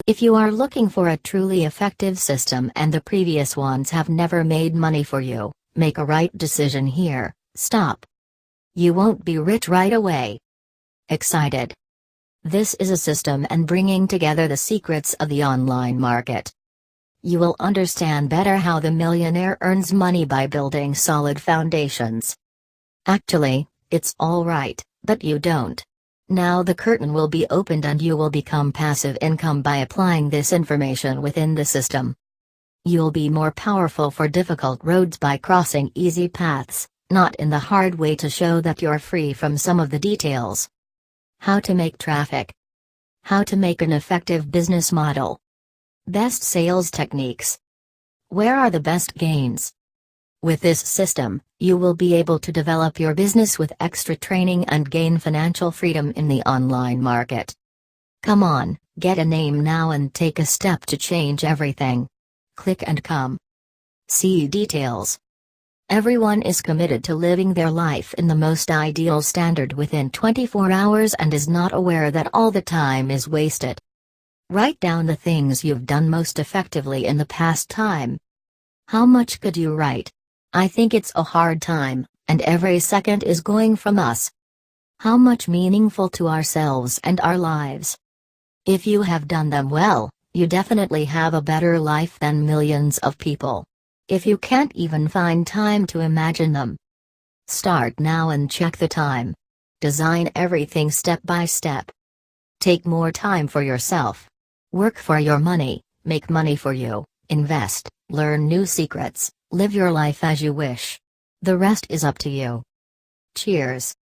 If you are looking for a truly effective system and the previous ones have never made money for you, make a right decision here. Stop. You won't be rich right away. Excited? This is a system and bringing together the secrets of the online market. You will understand better how the millionaire earns money by building solid foundations. Actually, it's all right, but you don't. Now the curtain will be opened and you will become passive income by applying this information within the system. You'll be more powerful for difficult roads by crossing easy paths, not in the hard way, to show that you're free from some of the details. How to make traffic. How to make an effective business model. Best sales techniques. Where are the best gains? With this system, you will be able to develop your business with extra training and gain financial freedom in the online market. Come on, get a name now and take a step to change everything. Click and come. See details. Everyone is committed to living their life in the most ideal standard within 24 hours and is not aware that all the time is wasted. Write down the things you've done most effectively in the past time. How much could you write? I think it's a hard time, and every second is going from us. How much meaningful to ourselves and our lives? If you have done them well, you definitely have a better life than millions of people. If you can't even find time to imagine them, start now and check the time. Design everything step by step. Take more time for yourself. Work for your money, make money for you, invest, learn new secrets, live your life as you wish. The rest is up to you. Cheers.